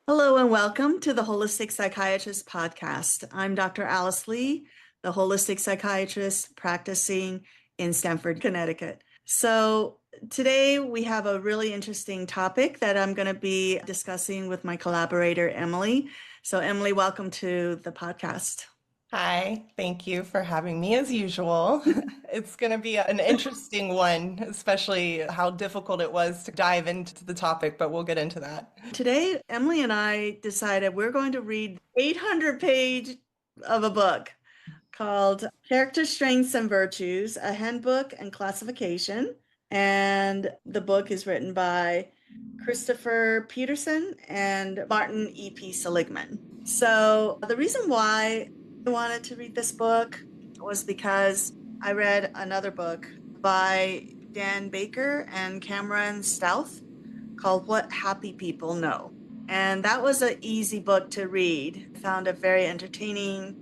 Hello and welcome to the Holistic Psychiatrist podcast. I'm Dr. Alice Lee, the holistic psychiatrist practicing in Stamford, Connecticut. So today we have a really interesting topic that I'm going to be discussing with my collaborator, Emily. So Emily, welcome to the podcast. Hi, thank you for having me as usual. It's going to be an interesting one, especially how difficult it was to dive into the topic, but we'll get into that. Today, Emily and I decided we're going to read 800 page of a book called Character Strengths and Virtues, a Handbook and Classification. And the book is written by Christopher Peterson and Martin E. Seligman. So the reason why I wanted to read this book was because I read another book by Dan Baker and Cameron Stouth called What Happy People Know. And that was an easy book to read. I found it very entertaining.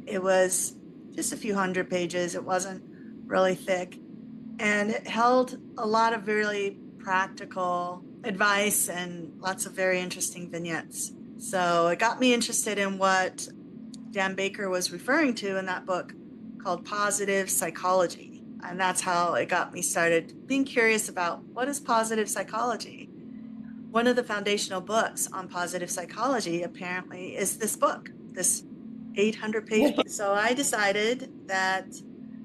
It was just a few hundred pages. It wasn't really thick. And it held a lot of really practical advice and lots of very interesting vignettes. So it got me interested in what Dan Baker was referring to in that book called positive psychology. And that's how it got me started being curious about what is positive psychology. One of the foundational books on positive psychology apparently is this book, this 800-page book. So I decided that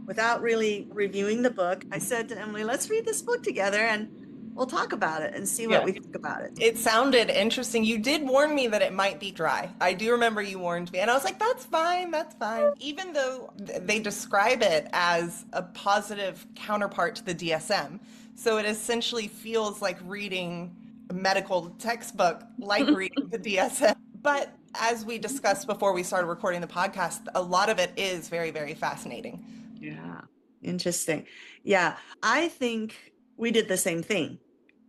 without really reviewing the book, I said to Emily, let's read this book together and we'll talk about it and see what Yeah. we think about it. It sounded interesting. You did warn me that it might be dry. I do remember you warned me, and I was like, that's fine, that's fine. Even though they describe it as a positive counterpart to the DSM. So it essentially feels like reading a medical textbook, like reading the DSM. But as we discussed before we started recording the podcast, a lot of it is very, very fascinating. Yeah, interesting. Yeah, I think we did the same thing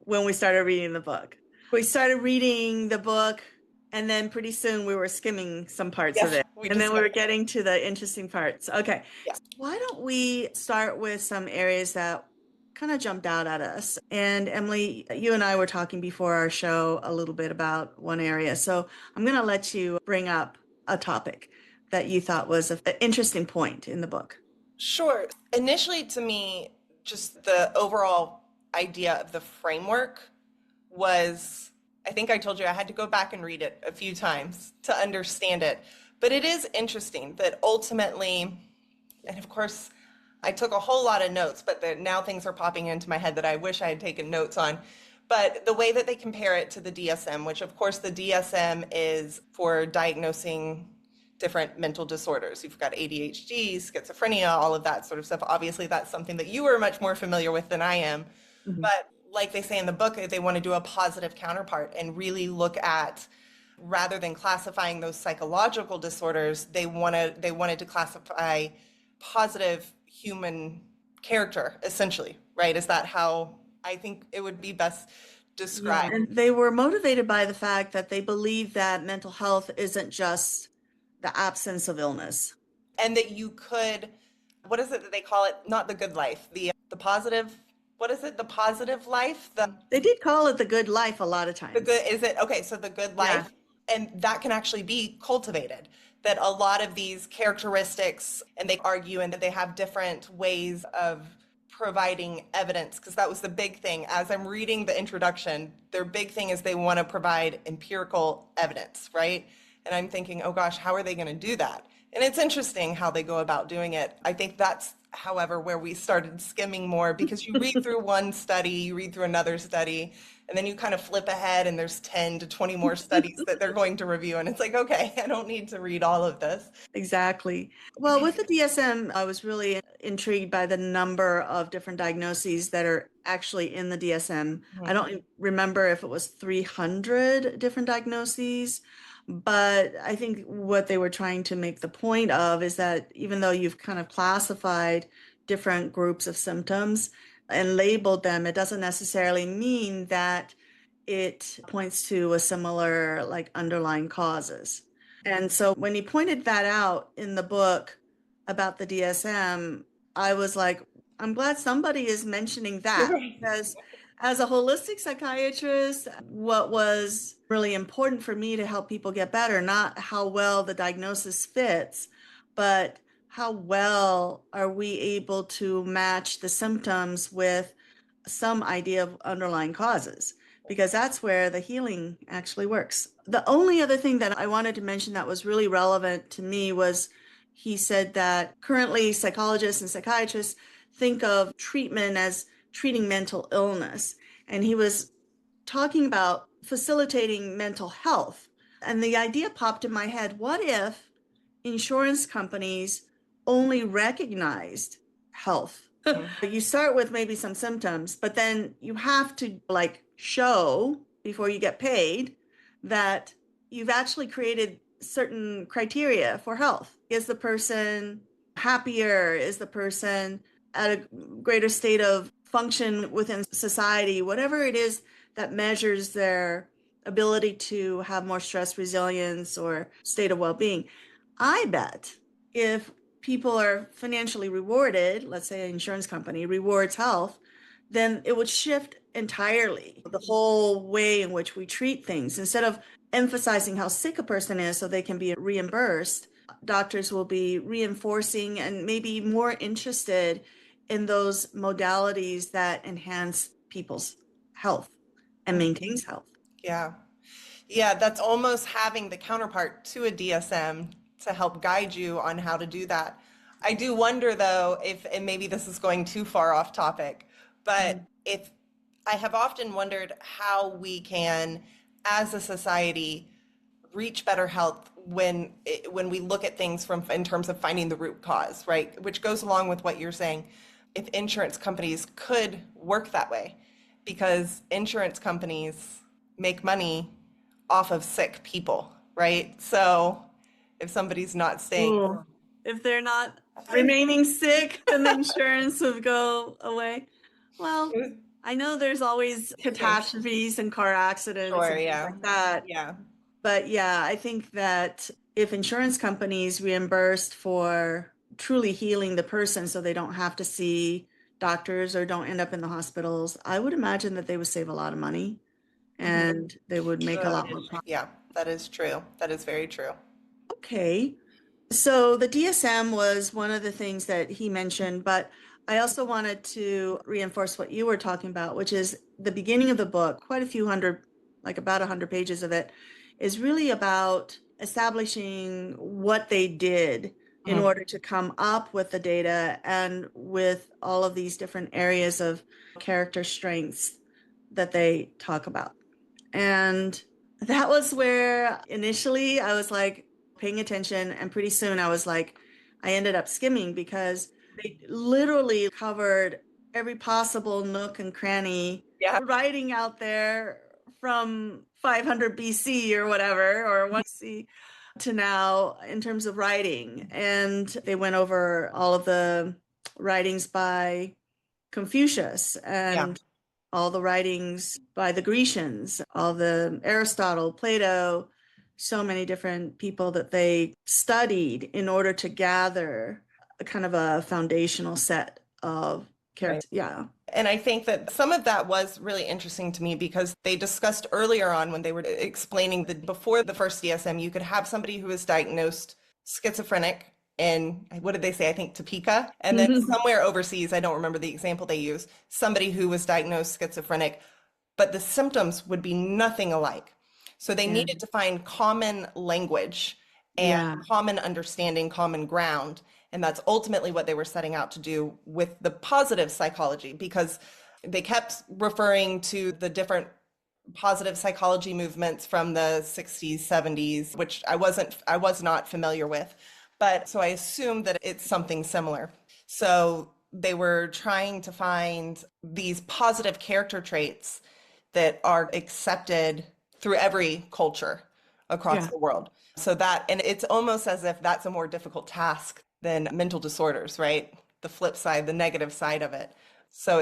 when we started reading the book. We started reading the book, and then pretty soon we were skimming some parts of Yes, it. we And then we were discussed. getting to the interesting parts. Okay, Yeah. why don't we start with some areas that kind of jumped out at us? And Emily, you and I were talking before our show a little bit about one area. So I'm going to let you bring up a topic that you thought was an interesting point in the book. Sure. Initially, to me, just the overall idea of the framework was, I think I told you I had to go back and read it a few times to understand it. But it is interesting that ultimately, and of course, I took a whole lot of notes, but now things are popping into my head that I wish I had taken notes on. But the way that they compare it to the DSM, which of course the DSM is for diagnosing different mental disorders. You've got ADHD, schizophrenia, all of that sort of stuff. Obviously, that's something that you are much more familiar with than I am. Mhm. But like they say in the book, they want to do a positive counterpart and really look at, rather than classifying those psychological disorders, they wanted to classify positive human character, essentially, right? Is that how I think it would be best Yeah, described? and they were motivated by the fact that they believe that mental health isn't just the absence of illness. And that you could, what is it that they call it? Not the good life, the positive, what is it? The positive life? They did call it the good life a lot of The good, times. is it, okay, so the good Yeah. life, and that can actually be cultivated. That a lot of these characteristics, and they argue and that they have different ways of providing evidence, because that was the big thing. As I'm reading the introduction, their big thing is they want to provide empirical evidence, right? And I'm thinking, oh gosh, how are they going to do that? And it's interesting how they go about doing it. I think that's, however, where we started skimming more, because you read through one study, you read through another study, and then you kind of flip ahead and there's 10 to 20 more studies that they're going to review. And it's like, okay, I don't need to read all of this. Exactly. Well, with the DSM, I was really intrigued by the number of different diagnoses that are actually in the DSM. I Mhm. don't remember if it was 300 different diagnoses, but I think what they were trying to make the point of is that even though you've kind of classified different groups of symptoms and labeled them, it doesn't necessarily mean that it points to a similar like underlying causes. And so when he pointed that out in the book about the DSM, I was like, I'm glad somebody is mentioning that because as a holistic psychiatrist, what was really important for me to help people get better, not how well the diagnosis fits, but how well are we able to match the symptoms with some idea of underlying causes, because that's where the healing actually works. The only other thing that I wanted to mention that was really relevant to me was he said that currently psychologists and psychiatrists think of treatment as treating mental illness. And he was talking about facilitating mental health. And the idea popped in my head, what if insurance companies only recognized health? You start with maybe some symptoms, but then you have to like show before you get paid that you've actually created certain criteria for health. Is the person happier? Is the person at a greater state of function within society? Whatever it is that measures their ability to have more stress resilience or state of well-being. I bet if people are financially rewarded, let's say an insurance company rewards health, then it would shift entirely the whole way in which we treat things. Instead of emphasizing how sick a person is so they can be reimbursed, doctors will be reinforcing and maybe more interested in those modalities that enhance people's health and maintains health. Yeah. Yeah, that's almost having the counterpart to a DSM to help guide you on how to do that. I do wonder though, if, and maybe this is going too far off topic, but if I have often wondered how we can, as a society, reach better health when we look at things from in terms of finding the root cause, right? Which goes along with what you're saying. If insurance companies could work that way, because insurance companies make money off of sick people, right? So if somebody's not staying, Ooh. If they're not remaining sick, then the insurance would go away. Well, I know there's always catastrophes and car accidents sure, and things yeah, like that. yeah, But yeah, I think that if insurance companies reimbursed for truly healing the person so they don't have to see doctors or don't end up in the hospitals, I would imagine that they would save a lot of money and they would make a lot more profit. yeah, that is true. That is very true. Okay. So the DSM was one of the things that he mentioned, but I also wanted to reinforce what you were talking about, which is the beginning of the book, quite a few hundred, like about 100 pages of it, is really about establishing what they did in order to come up with the data and with all of these different areas of character strengths that they talk about. And that was where initially I was like paying attention, and pretty soon I was like, I ended up skimming because they literally covered every possible nook and cranny Yeah, writing out there from 500 BC or whatever, or 1 C to now in terms of writing. And they went over all of the writings by Confucius yeah. and all the writings by the Grecians, all the Aristotle, Plato, so many different people that they studied in order to gather a kind of a foundational set of characters. Yeah. And I think that some of that was really interesting to me because they discussed earlier on when they were explaining that before the first DSM, you could have somebody who was diagnosed schizophrenic in, what did they say? I think Topeka. And then somewhere overseas, I don't remember the example they used, somebody who was diagnosed schizophrenic, but the symptoms would be nothing alike. So they needed to find common language and common understanding, common ground. And that's ultimately what they were setting out to do with the positive psychology, because they kept referring to the different positive psychology movements from the 60s, 70s, which I was not familiar with. But so I assumed that it's something similar. So they were trying to find these positive character traits that are accepted through every culture across the world. So that, and it's almost as if that's a more difficult task than mental disorders, right? The flip side, the negative side of it. So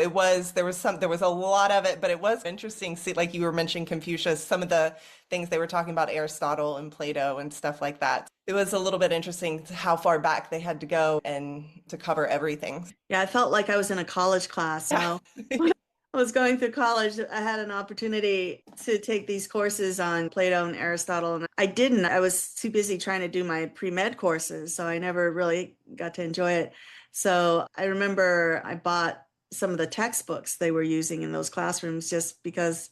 there was a lot of it, but it was interesting. See, like you were mentioning Confucius, some of the things they were talking about, Aristotle and Plato and stuff like that. It was a little bit interesting how far back they had to go and to cover everything. Yeah, I felt like I was in a college class. So was going through college, I had an opportunity to take these courses on Plato and Aristotle, and I didn't. I was too busy trying to do my pre-med courses, so I never really got to enjoy it. So I remember I bought some of the textbooks they were using in those classrooms just because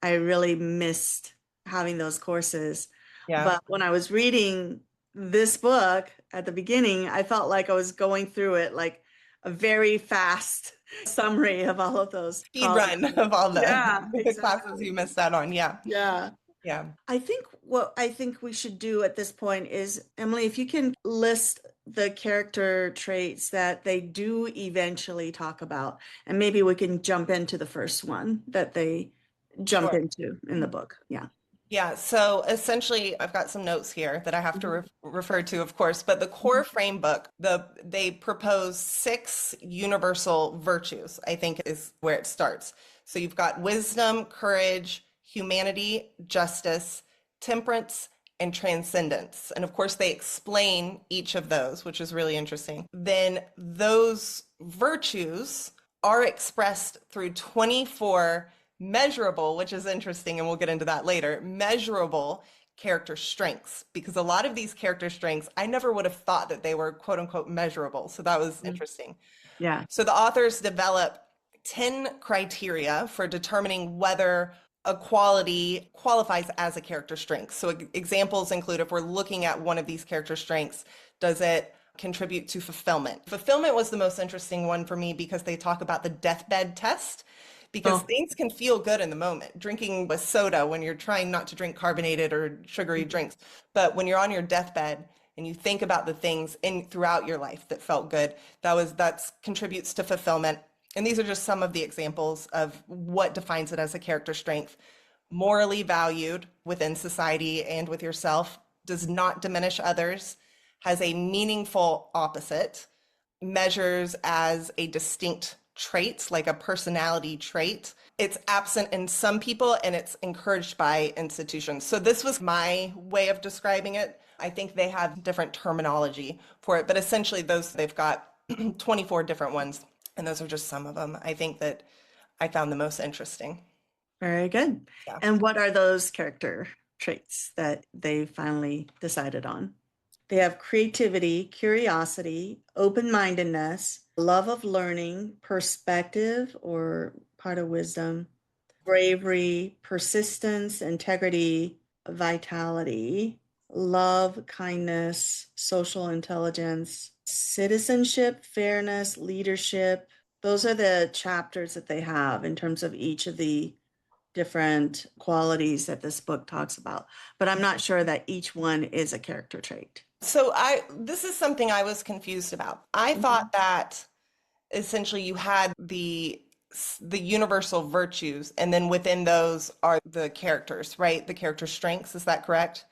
I really missed having those courses. Yeah. But when I was reading this book at the beginning, I felt like I was going through it like a very fast summary of all of those Speed colleges. run of all Yeah, the classes exactly. you missed out on. Yeah. Yeah. Yeah. I think what I think we should do at this point is, Emily, if you can list the character traits that they do eventually talk about, and maybe we can jump into the first one that they jump Sure. into in the book. Yeah. Yeah, so essentially, I've got some notes here that I have to refer to, of course, but the core frame book, they propose 6 universal virtues, I think is where it starts. So you've got wisdom, courage, humanity, justice, temperance, and transcendence. And of course, they explain each of those, which is really interesting. Then those virtues are expressed through 24 measurable, which is interesting, and we'll get into that later, measurable character strengths, because a lot of these character strengths, I never would have thought that they were quote unquote measurable. So that was interesting. Yeah. So the authors develop 10 criteria for determining whether a quality qualifies as a character strength. So examples include, if we're looking at one of these character strengths, does it contribute to fulfillment? Fulfillment was the most interesting one for me because they talk about the deathbed test. Because things can feel good in the moment. Drinking a soda when you're trying not to drink carbonated or sugary drinks. But when you're on your deathbed and you think about the things throughout your life that felt good, that contributes to fulfillment. And these are just some of the examples of what defines it as a character strength. Morally valued within society and with yourself, does not diminish others, has a meaningful opposite, measures as a distinct trait, like a personality trait. It's absent in some people and it's encouraged by institutions. So this was my way of describing it. I think they have different terminology for it, but essentially they've got 24 different ones, and those are just some of them I think that I found the most interesting. Very good. Yeah. And what are those character traits that they finally decided on? They have creativity, curiosity, open-mindedness, love of learning, perspective or part of wisdom, bravery, persistence, integrity, vitality, love, kindness, social intelligence, citizenship, fairness, leadership. Those are the chapters that they have in terms of each of the different qualities that this book talks about. But I'm not sure that each one is a character trait. So this is something I was confused about. I thought that essentially you had the universal virtues, and then within those are the characters, right? The character strengths, is that correct?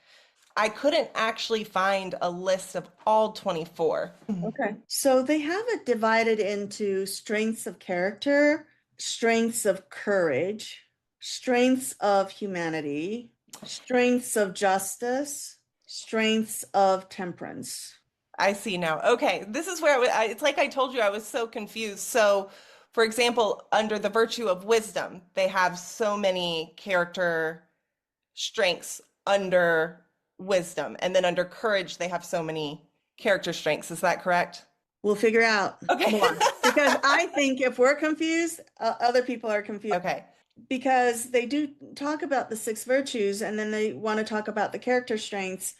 I couldn't actually find a list of all 24. Okay. So they have it divided into strengths of character, strengths of courage, strengths of humanity, strengths of justice, strengths of temperance. I see now. Okay, this is where it's like I told you, I was so confused. So, for example, under the virtue of wisdom, they have so many character strengths under wisdom. And then under courage, they have so many character strengths. Is that correct? We'll figure out Okay. more. Because I think if we're confused, other people are confused. Okay. Because they do talk about the 6 virtues and then they want to talk about the character strengths.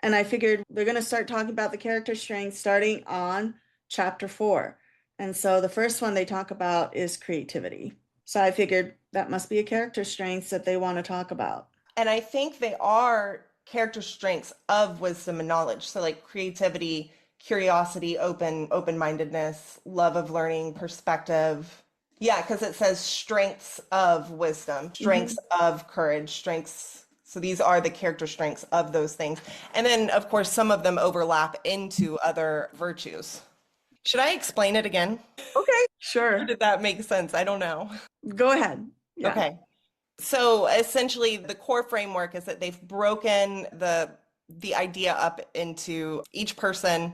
And I figured they're going to start talking about the character strengths starting on chapter 4. And so the first one they talk about is creativity. So I figured that must be a character strength that they want to talk about. And I think they are character strengths of wisdom and knowledge. So like creativity, curiosity, open-mindedness, love of learning, perspective. Yeah, because it says strengths of wisdom, strengths of courage, strengths. So these are the character strengths of those things. And then, of course, some of them overlap into other virtues. Should I explain it again? Okay, sure. Did that make sense? I don't know. Go ahead. Yeah. Okay. So essentially, the core framework is that they've broken the idea up into each person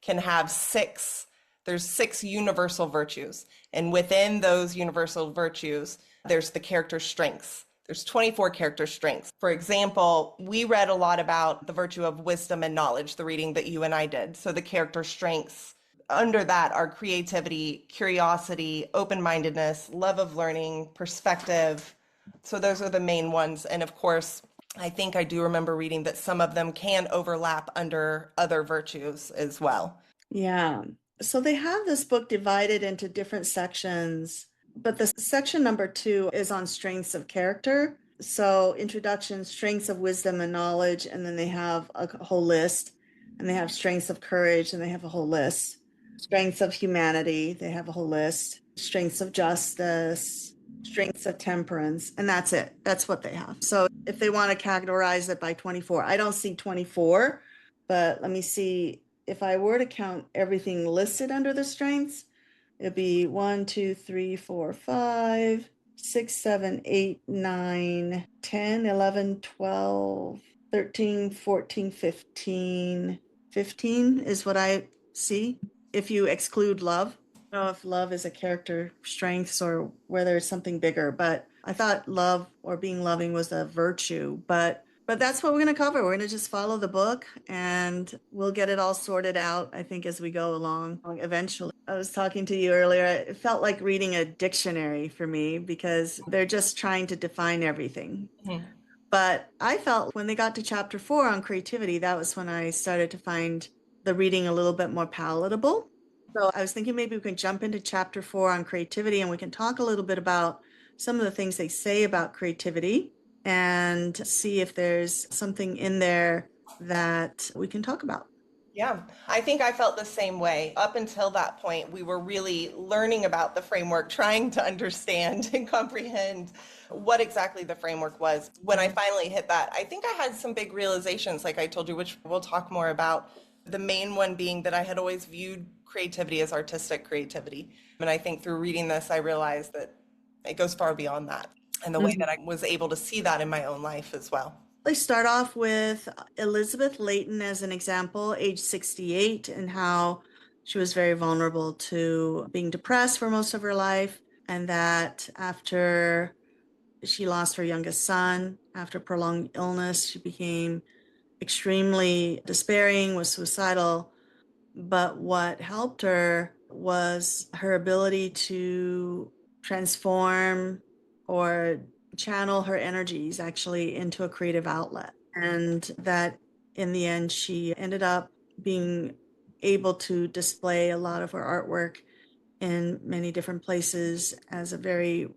can have 6. there's 6 universal virtues. And within those universal virtues, there's the character strengths. There's 24 character strengths. For example, we read a lot about the virtue of wisdom and knowledge, the reading that you and I did. So the character strengths under that are creativity, curiosity, open-mindedness, love of learning, perspective. So those are the main ones. And of course, I think I do remember reading that some of them can overlap under other virtues as well. Yeah. So they have this book divided into different sections, but the section number 2 is on strengths of character. So introduction, strengths of wisdom and knowledge, and then they have a whole list, and they have strengths of courage, and they have a whole list. Strengths of humanity, they have a whole list. Strengths of justice, strengths of temperance, and that's it. That's what they have. So if they want to categorize it by 24, I don't see 24, but let me see. If I were to count everything listed under the strengths, it'd be 1, 2, 3, 4, 5, 6, 7, 8, 9, 10, 11, 12, 13, 14, 15. 15 is what I see. If you exclude love, I don't know if love is a character strengths or whether it's something bigger, but I thought love or being loving was a virtue, but that's what we're going to cover. We're going to just follow the book and we'll get it all sorted out, I think, as we go along eventually. I was talking to you earlier. It felt like reading a dictionary for me because they're just trying to define everything. Mhm. But I felt when they got to chapter 4 on creativity, that was when I started to find the reading a little bit more palatable. So I was thinking maybe we can jump into chapter 4 on creativity and we can talk a little bit about some of the things they say about creativity and see if there's something in there that we can talk about. Yeah, I think I felt the same way. Up until that point, we were really learning about the framework, trying to understand and comprehend what exactly the framework was. When I finally hit that, I think I had some big realizations, like I told you, which we'll talk more about. The main one being that I had always viewed creativity as artistic creativity. And I think through reading this, I realized that it goes far beyond that, and the way that I was able to see that in my own life as well. They start off with Elizabeth Layton as an example, age 68, and how she was very vulnerable to being depressed for most of her life, and that after she lost her youngest son, after prolonged illness, she became extremely despairing, was suicidal. But what helped her was her ability to transform or channel her energies actually into a creative outlet. And that in the end, she ended up being able to display a lot of her artwork in many different places as a very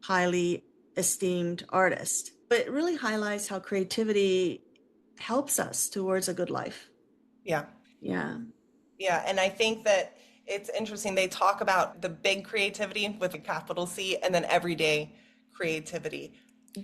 highly esteemed artist. But it really highlights how creativity helps us towards a good life. Yeah. Yeah. Yeah, and I think that it's interesting. They talk about the big creativity with a capital C and then everyday creativity.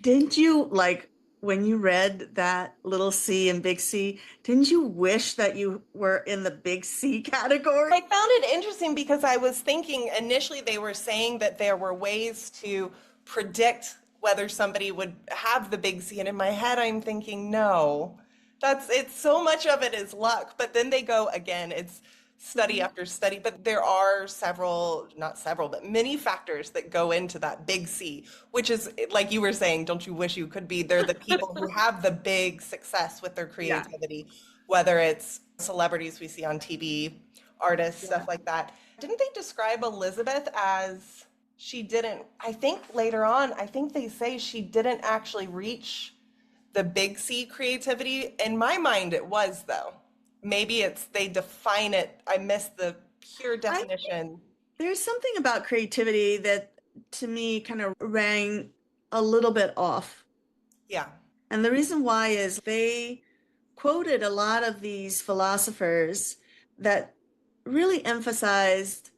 Didn't you like when you read that little C and big C, didn't you wish that you were in the big C category? I found it interesting because I was thinking initially they were saying that there were ways to predict whether somebody would have the big C, and in my head I'm thinking, no, that's it's so much of it is luck. But then they go again, it's study after study, but there are several, not several, but many factors that go into that big C, which is like you were saying, don't you wish you could be? They're the people who have the big success with their Yeah. creativity, whether it's celebrities we see on TV, artists, Yeah. stuff like that. Didn't they describe Elizabeth as she didn't, I think later on, I think they say she didn't actually reach the big C creativity. In my mind, it was though. Maybe it's they define it. I missed the pure I think definition. there's something about creativity that to me kind of rang a little bit off. Yeah. And the reason why is they quoted a lot of these philosophers that really emphasized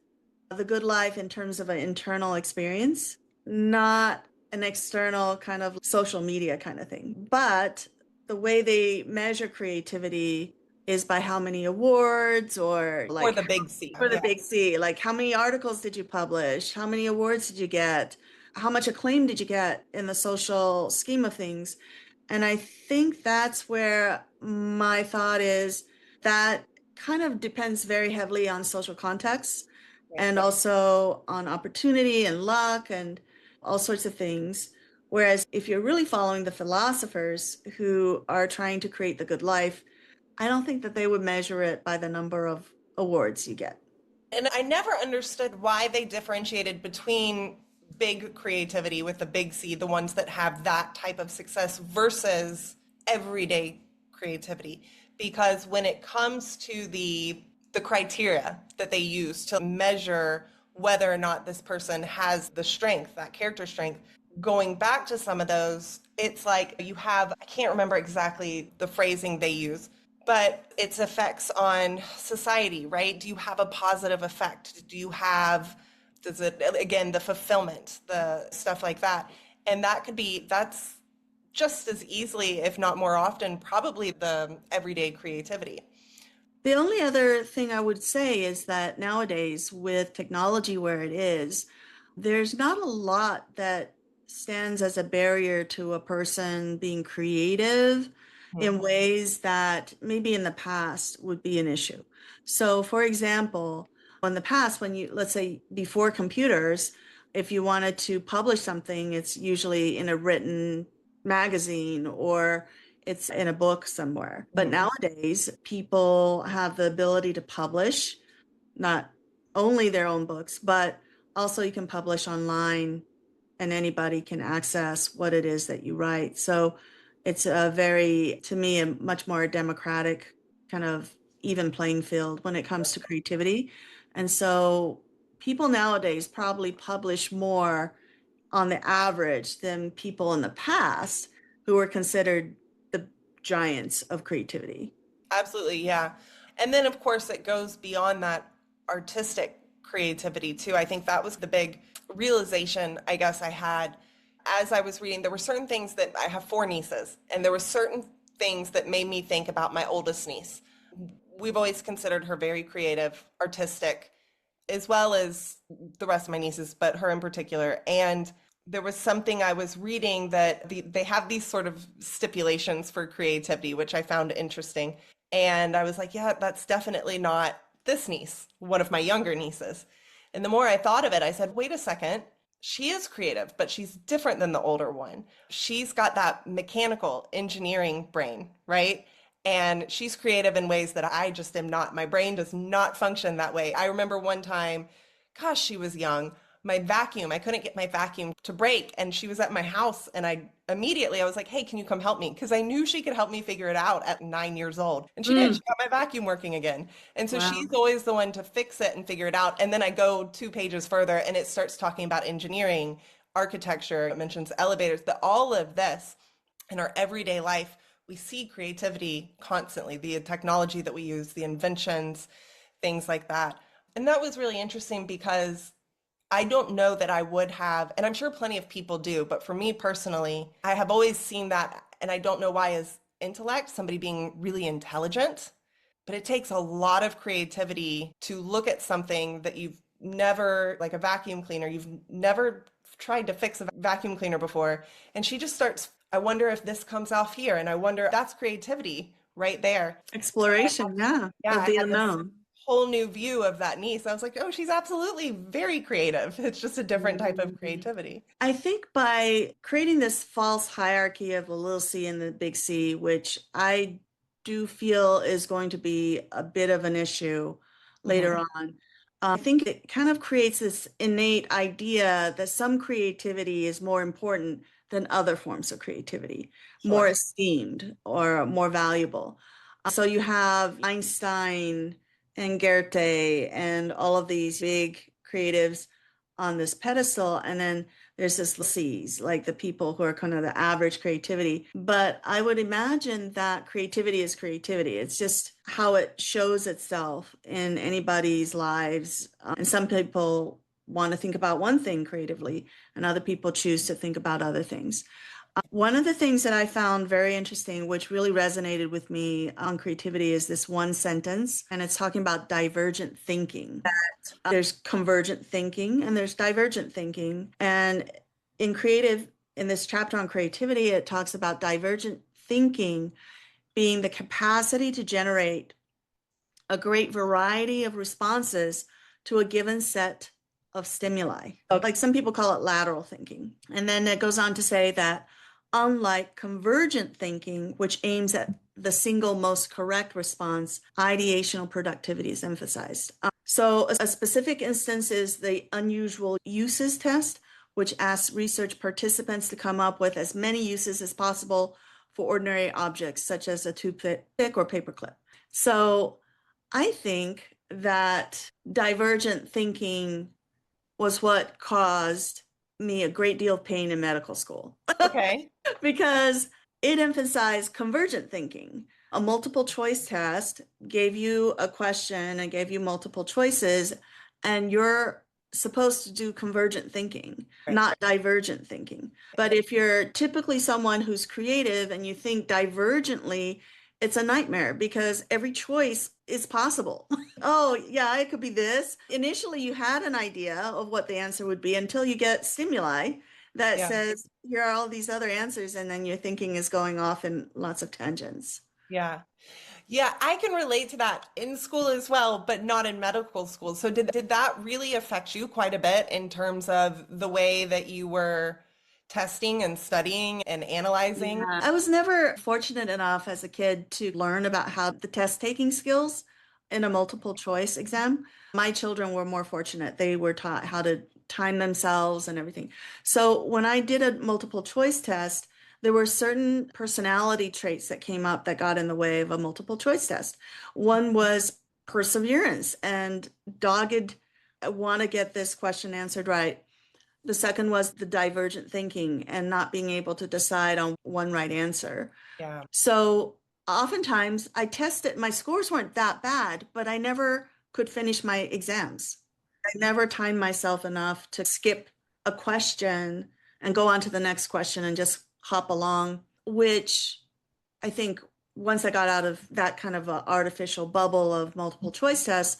the good life in terms of an internal experience, not an external kind of social media kind of thing. But the way they measure creativity is by how many awards or Or like the big C. for the Yeah. big C, like how many articles did you publish? How many awards did you get? How much acclaim did you get in the social scheme of things? And I think that's where my thought is that kind of depends very heavily on social context Right. and also on opportunity and luck and all sorts of things. Whereas if you're really following the philosophers who are trying to create the good life, I don't think that they would measure it by the number of awards you get. And I never understood why they differentiated between big creativity with the big C, the ones that have that type of success, versus everyday creativity. Because when it comes to the criteria that they use to measure whether or not this person has the strength, that character strength, going back to some of those, it's like you have, I can't remember exactly the phrasing they use, but its effects on society, right? Do you have a positive effect? Do you have, does it, again, the fulfillment, the stuff like that? And that could be, that's just as easily, if not more often, probably the everyday creativity. The only other thing I would say is that nowadays, with technology where it is, there's not a lot that stands as a barrier to a person being creative in ways that maybe in the past would be an issue. So, for example, in the past, when you, let's say before computers, if you wanted to publish something, it's usually in a written magazine or it's in a book somewhere. But Mhm. nowadays, people have the ability to publish not only their own books, but also you can publish online and anybody can access what it is that you write. So it's a very, to me, a much more democratic kind of even playing field when it comes to creativity. And so people nowadays probably publish more on the average than people in the past who were considered the giants of creativity. Absolutely, yeah. And then, of course, it goes beyond that artistic creativity too. I think that was the big realization I guess I had as I was reading. There were certain things that I have four nieces, and there were certain things that made me think about my oldest niece. We've always considered her very creative, artistic, as well as the rest of my nieces, but her in particular. And there was something I was reading that they have these sort of stipulations for creativity, which I found interesting. And I was like, yeah, that's definitely not this niece, one of my younger nieces. And the more I thought of it, I said, wait a second. She is creative, but she's different than the older one. She's got that mechanical engineering brain, right? And she's creative in ways that I just am not. My brain does not function that way. I remember one time, gosh, she was young. My vacuum, I couldn't get my vacuum to break, and she was at my house, and I was like, "Hey, can you come help me?" Because I knew she could help me figure it out at 9 years old, and she did. Mm, She got my vacuum working again, and so wow. she's always the one to fix it and figure it out. And then I go 2 pages further, and it starts talking about engineering, architecture. It mentions elevators. That all of this in our everyday life, we see creativity constantly, the technology that we use, the inventions, things like that. And that was really interesting because I don't know that I would have, and I'm sure plenty of people do, but for me personally, I have always seen that, and I don't know why, as intellect, somebody being really intelligent, but it takes a lot of creativity to look at something that you've never, like a vacuum cleaner, you've never tried to fix a vacuum cleaner before, and she just starts, I wonder if this comes off here, and I wonder, that's creativity right there. Exploration, yeah, Yeah, of I the had this unknown. whole new view of that niece. I was like, oh, she's absolutely very creative. It's just a different type of Mm. creativity. I think by creating this false hierarchy of the little c and the big C, which I do feel is going to be a bit of an issue Hmm. later on, I think it kind of creates this innate idea that some creativity is more important than other forms of creativity, more Sure. esteemed or more valuable. So you have Einstein and Goethe and all of these big creatives on this pedestal, and then there's this C's, like the people who are kind of the average creativity. But I would imagine that creativity is creativity. It's just how it shows itself in anybody's lives. And some people want to think about one thing creatively, and other people choose to think about other things. One of the things that I found very interesting, which really resonated with me on creativity, is this one sentence, and it's talking about divergent thinking. There's convergent thinking and there's divergent thinking. And in creative, in this chapter on creativity, it talks about divergent thinking being the capacity to generate a great variety of responses to a given set of stimuli. Like some people call it lateral thinking. And then it goes on to say that unlike convergent thinking, which aims at the single most correct response, ideational productivity is emphasized. So a specific instance is the unusual uses test, which asks research participants to come up with as many uses as possible for ordinary objects, such as a toothpick or paperclip. So I think that divergent thinking was what caused me a great deal of pain in medical school. Okay. Because it emphasized convergent thinking. A multiple choice test gave you a question and gave you multiple choices, and you're supposed to do convergent thinking, Right. not divergent thinking. But if you're typically someone who's creative and you think divergently, it's a nightmare because every choice is possible. Oh, yeah, it could be this. Initially, you had an idea of what the answer would be until you get stimuli that Yeah. says, here are all these other answers, and then your thinking is going off in lots of tangents. Yeah. Yeah, I can relate to that in school as well, but not in medical school. So did that really affect you quite a bit in terms of the way that you were testing and studying and analyzing? Yeah. I was never fortunate enough as a kid to learn about how the test taking skills in a multiple choice exam. My children were more fortunate. They were taught how to time themselves and everything. So when I did a multiple choice test, there were certain personality traits that came up that got in the way of a multiple choice test. One was perseverance and dogged, want to get this question answered right. The second was the divergent thinking and not being able to decide on one right answer. Yeah. So oftentimes I tested, my scores weren't that bad, but I never could finish my exams. I never timed myself enough to skip a question and go on to the next question and just hop along, which I think once I got out of that kind of a artificial bubble of multiple choice tests,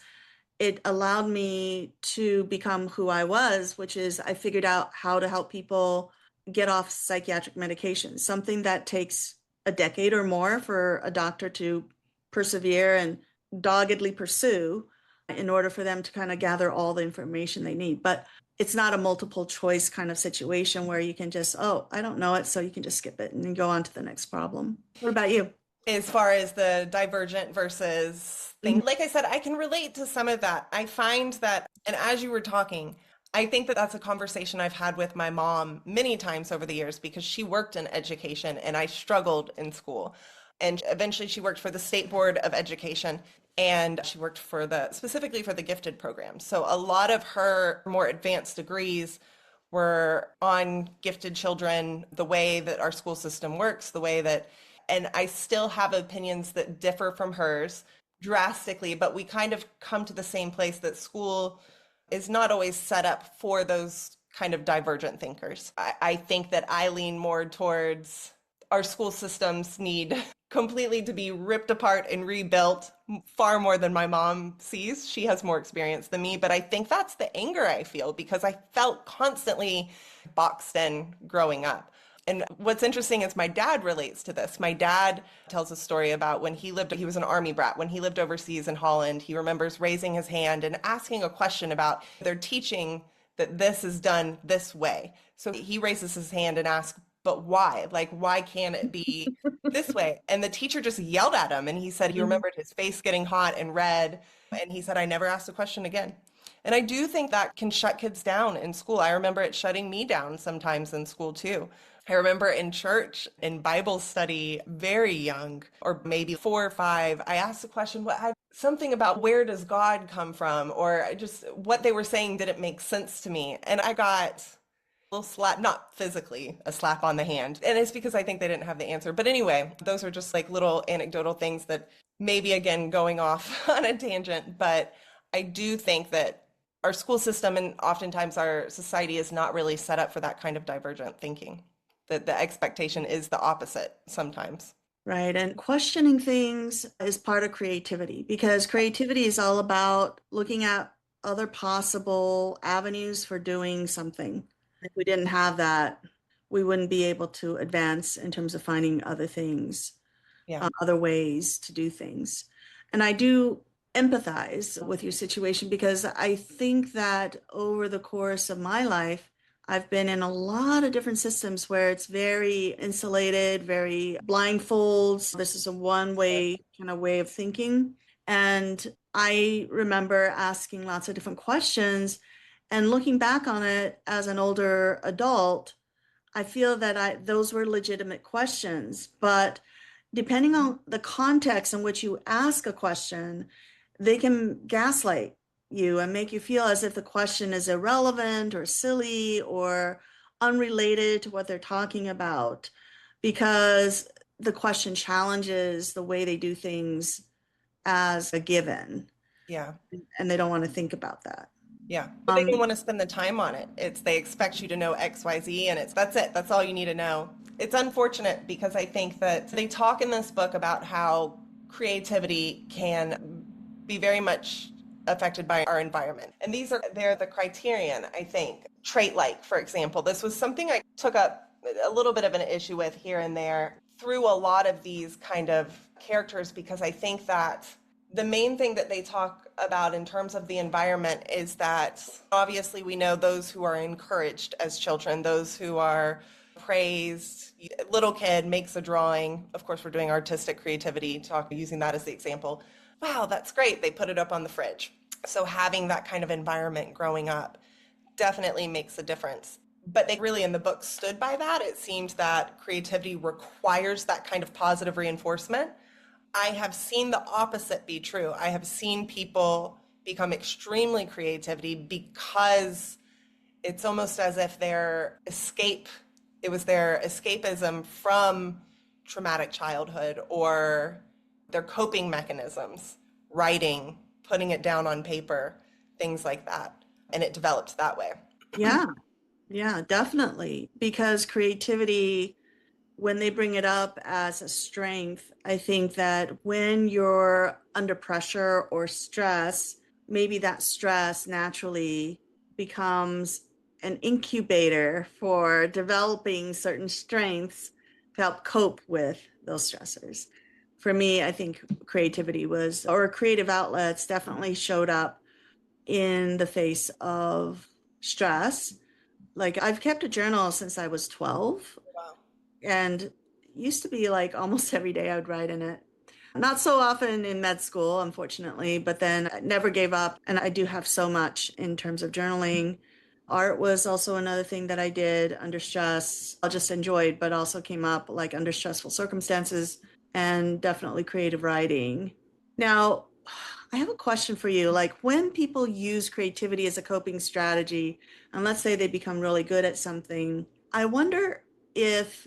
it allowed me to become who I was, which is I figured out how to help people get off psychiatric medication, something that takes a decade or more for a doctor to persevere and doggedly pursue in order for them to kind of gather all the information they need. But it's not a multiple choice kind of situation where you can just, oh, I don't know it, so you can just skip it and then go on to the next problem. What about you? As far as the divergent versus thing, like I said, I can relate to some of that. I find that, and as you were talking, I think that that's a conversation I've had with my mom many times over the years because she worked in education and I struggled in school. And eventually she worked for the State Board of Education and she worked for specifically for the gifted program. So a lot of her more advanced degrees were on gifted children, the way that our school system works, the way that, and I still have opinions that differ from hers drastically, but we kind of come to the same place that school is not always set up for those kind of divergent thinkers. I think that I lean more towards our school systems need completely to be ripped apart and rebuilt far more than my mom sees. She has more experience than me, but I think that's the anger I feel because I felt constantly boxed in growing up. And what's interesting is my dad relates to this. My dad tells a story about when he was an army brat. When he lived overseas in Holland, he remembers raising his hand and asking a question about their teaching that this is done this way. So he raises his hand and asks, but why? Like, why can't it be this way? And the teacher just yelled at him. And he said he remembered his face getting hot and red. And he said, I never asked a question again. And I do think that can shut kids down in school. I remember it shutting me down sometimes in school too. I remember in church, in Bible study, very young, or maybe 4 or 5, I asked the question, something about where does God come from? Or just what they were saying didn't make sense to me. And I got a little slap, not physically a slap on the hand. And it's because I think they didn't have the answer. But anyway, those are just like little anecdotal things that maybe, again, going off on a tangent. But I do think that our school system and oftentimes our society is not really set up for that kind of divergent thinking. That the expectation is the opposite sometimes. Right. And questioning things is part of creativity because creativity is all about looking at other possible avenues for doing something. If we didn't have that, we wouldn't be able to advance in terms of finding other things, Yeah. other ways to do things. And I do empathize with your situation, because I think that over the course of my life, I've been in a lot of different systems where it's very insulated, very blindfolds. This is a one way kind of way of thinking. And I remember asking lots of different questions and looking back on it as an older adult, I feel that those were legitimate questions, but depending on the context in which you ask a question, they can gaslight you and make you feel as if the question is irrelevant or silly or unrelated to what they're talking about, because the question challenges the way they do things as a given, Yeah. and they don't want to think about that. Yeah. But they don't want to spend the time on it. They expect you to know XYZ and that's it. That's all you need to know. It's unfortunate because I think that they talk in this book about how creativity can be very much affected by our environment. And they're the criterion, I think. Trait-like, for example. This was something I took up a little bit of an issue with here and there through a lot of these kind of characters, because I think that the main thing that they talk about in terms of the environment is that obviously we know those who are encouraged as children, those who are praised. Little kid makes a drawing. Of course, we're doing artistic creativity, using that as the example. Wow, that's great. They put it up on the fridge. So having that kind of environment growing up definitely makes a difference. But they really, in the book, stood by that. It seemed that creativity requires that kind of positive reinforcement. I have seen the opposite be true. I have seen people become extremely creativity because it's almost as if it was their escapism from traumatic childhood or their coping mechanisms, writing, putting it down on paper, things like that. And it developed that way. Yeah, yeah, definitely. Because creativity, when they bring it up as a strength, I think that when you're under pressure or stress, maybe that stress naturally becomes an incubator for developing certain strengths to help cope with those stressors. For me, I think creative outlets definitely showed up in the face of stress. Like, I've kept a journal since I was 12, Wow. and it used to be like almost every day I would write in it. Not so often in med school, unfortunately, but then I never gave up. And I do have so much in terms of journaling. Art was also another thing that I did under stress. I just enjoyed, but also came up like under stressful circumstances, and definitely creative writing. Now, I have a question for you. Like, when people use creativity as a coping strategy, and let's say they become really good at something, I wonder if,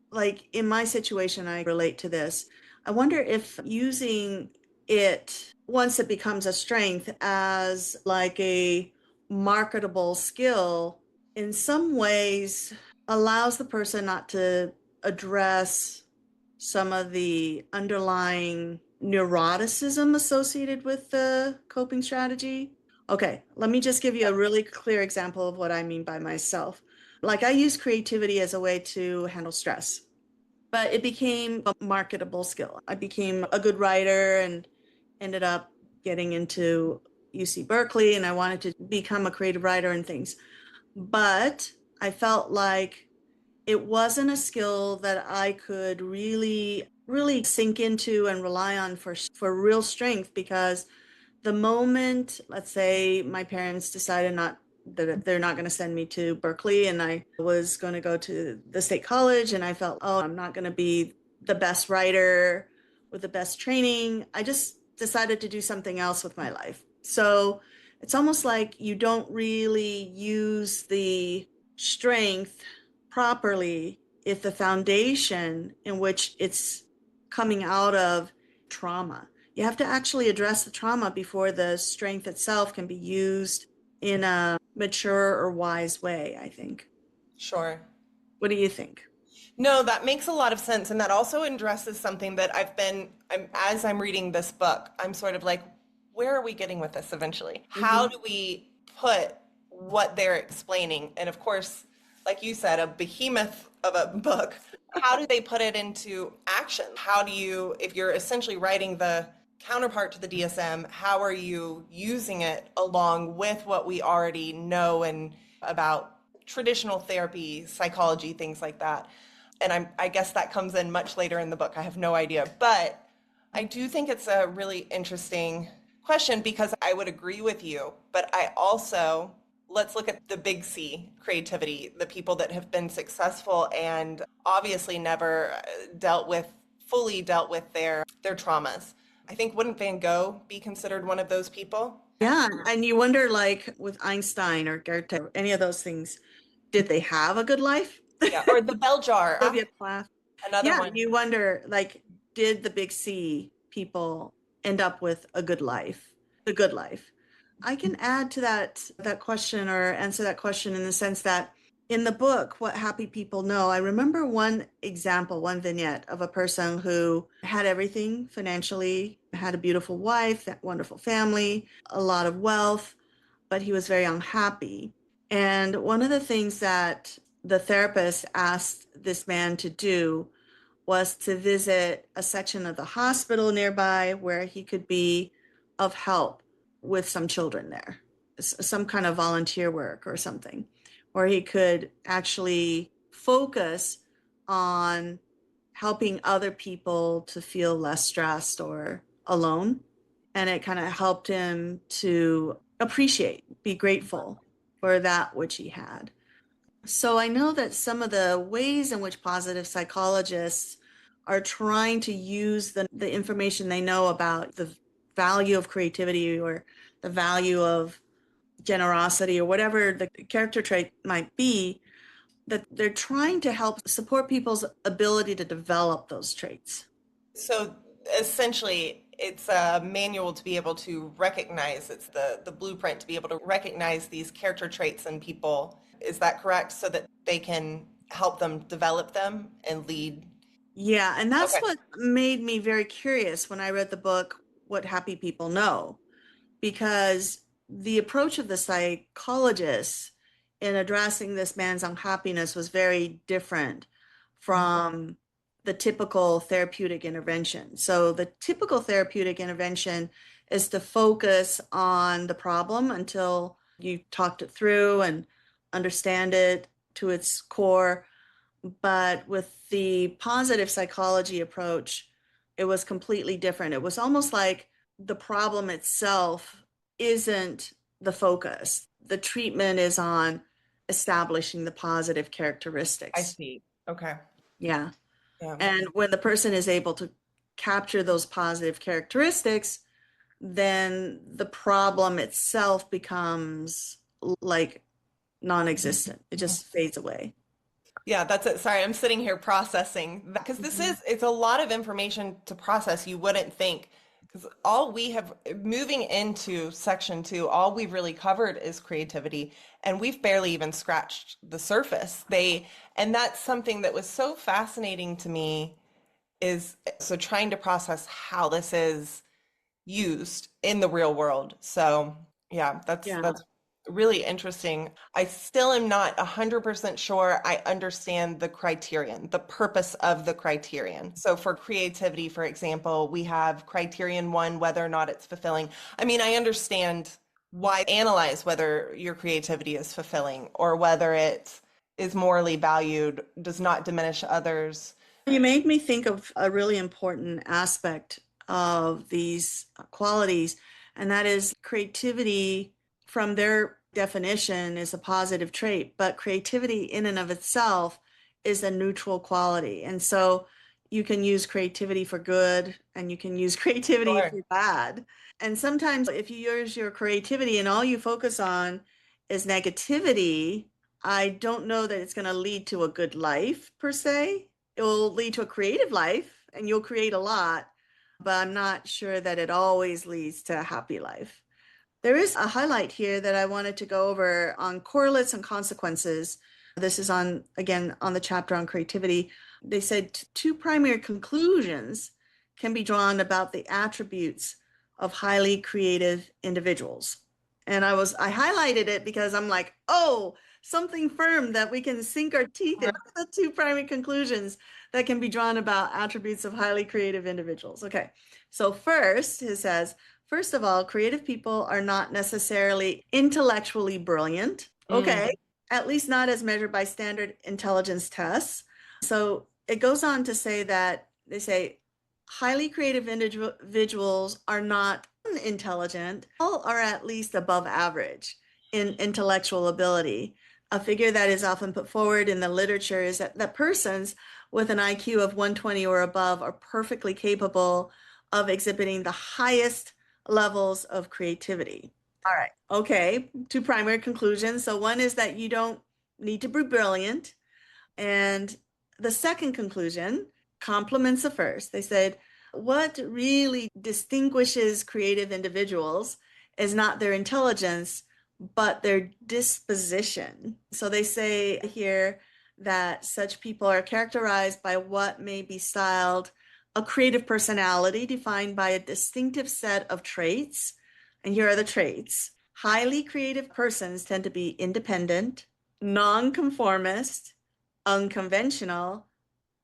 like in my situation, I relate to this. I wonder if using it, once it becomes a strength, as like a marketable skill, in some ways allows the person not to address some of the underlying neuroticism associated with the coping strategy. Okay, let me just give you a really clear example of what I mean by myself. Like, I use creativity as a way to handle stress, but it became a marketable skill. I became a good writer and ended up getting into UC Berkeley, and I wanted to become a creative writer and things. But I felt like it wasn't a skill that I could really sink into and rely on for real strength, because the moment, let's say, my parents decided that they're not going to send me to Berkeley, and I was going to go to the state college, and I felt, oh, I'm not going to be the best writer with the best training. I just decided to do something else with my life. So it's almost like you don't really use the strength properly if the foundation in which it's coming out of trauma. You have to actually address the trauma before the strength itself can be used in a mature or wise way, I think. Sure. What do you think? No, that makes a lot of sense. And that also addresses something that as I'm reading this book, I'm sort of like, where are we getting with this eventually? How do we put what they're explaining? And of course, like you said, a behemoth of a book, how do they put it into action? How do you, if you're essentially writing the counterpart to the DSM, how are you using it along with what we already know and about traditional therapy, psychology, things like that. And I guess that comes in much later in the book. I have no idea. But I do think it's a really interesting question because I would agree with you. But I also, let's look at the big C, creativity, the people that have been successful and obviously never fully dealt with their traumas. I think, wouldn't Van Gogh be considered one of those people? Yeah, and you wonder, like with Einstein or Goethe, or any of those things, did they have a good life? Yeah, or the bell jar, Sylvia Plath. another Yeah, one. you wonder, like, did the big C people end up with a good life, the good life? I can add to that question or answer that question in the sense that in the book, What Happy People Know, I remember one example, one vignette of a person who had everything financially, had a beautiful wife, that wonderful family, a lot of wealth, but he was very unhappy. And one of the things that the therapist asked this man to do was to visit a section of the hospital nearby where he could be of help with some children there, some kind of volunteer work or something, where he could actually focus on helping other people to feel less stressed or alone. And it kind of helped him to appreciate, be grateful for that which he had. So I know that some of the ways in which positive psychologists are trying to use the information they know about the value of creativity or the value of generosity or whatever the character trait might be, that they're trying to help support people's ability to develop those traits. So essentially, it's a manual to be able to recognize, it's the blueprint to be able to recognize these character traits in people. Is that correct? So that they can help them develop them and lead. Yeah, and that's Okay. what made me very curious when I read the book, What Happy People Know, because the approach of the psychologist in addressing this man's unhappiness was very different from the typical therapeutic intervention. So, the typical therapeutic intervention is to focus on the problem until you talked it through and understand it to its core. But with the positive psychology approach, it was completely different. It was almost like the problem itself isn't the focus. The treatment is on establishing the positive I characteristics. see. Okay. Yeah. Yeah. And when the person is able to capture those positive characteristics, then the problem itself becomes like non-existent. It just fades away. Yeah, that's it. Sorry, I'm sitting here processing because it's a lot of information to process. You wouldn't think because all we have moving into section two, all we've really covered is creativity, and we've barely even scratched the surface. And that's something that was so fascinating to me is so trying to process how this is used in the real world. So yeah, Yeah. that's really interesting. I still am not 100% sure I understand the criterion, the purpose of the criterion. So for creativity, for example, we have criterion one, whether or not it's fulfilling. I mean, I understand why analyze whether your creativity is fulfilling or whether it is morally valued, does not diminish others. You made me think of a really important aspect of these qualities, and that is creativity, from their definition, is a positive trait, but creativity in and of itself is a neutral quality. And so you can use creativity for good and you can use creativity Sure. for bad. And sometimes if you use your creativity and all you focus on is negativity, I don't know that it's going to lead to a good life per se. It will lead to a creative life and you'll create a lot, but I'm not sure that it always leads to a happy life. There is a highlight here that I wanted to go over on correlates and consequences. This is on, again, on the chapter on creativity. They said two primary conclusions can be drawn about the attributes of highly creative individuals. And I highlighted it because I'm like, oh, something firm that we can sink our teeth in. The two primary conclusions that can be drawn about attributes of highly creative individuals. Okay, so first, it says, first of all, creative people are not necessarily intellectually brilliant. Okay, at least not as measured by standard intelligence tests. So it goes on to say that they say highly creative individuals are not intelligent, all are at least above average in intellectual ability. A figure that is often put forward in the literature is that persons with an IQ of 120 or above are perfectly capable of exhibiting the highest levels of creativity. All right. Okay. Two primary conclusions. So one is that you don't need to be brilliant. And the second conclusion complements the first. They said, what really distinguishes creative individuals is not their intelligence, but their disposition. So they say here that such people are characterized by what may be styled a creative personality defined by a distinctive set of traits. And here are the traits. Highly creative persons tend to be independent, nonconformist, unconventional,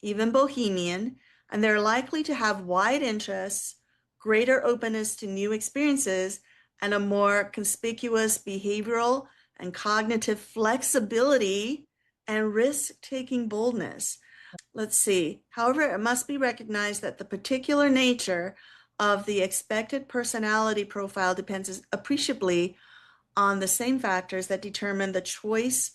even bohemian, and they're likely to have wide interests, greater openness to new experiences, and a more conspicuous behavioral and cognitive flexibility and risk-taking boldness. Let's see. However, it must be recognized that the particular nature of the expected personality profile depends appreciably on the same factors that determine the choice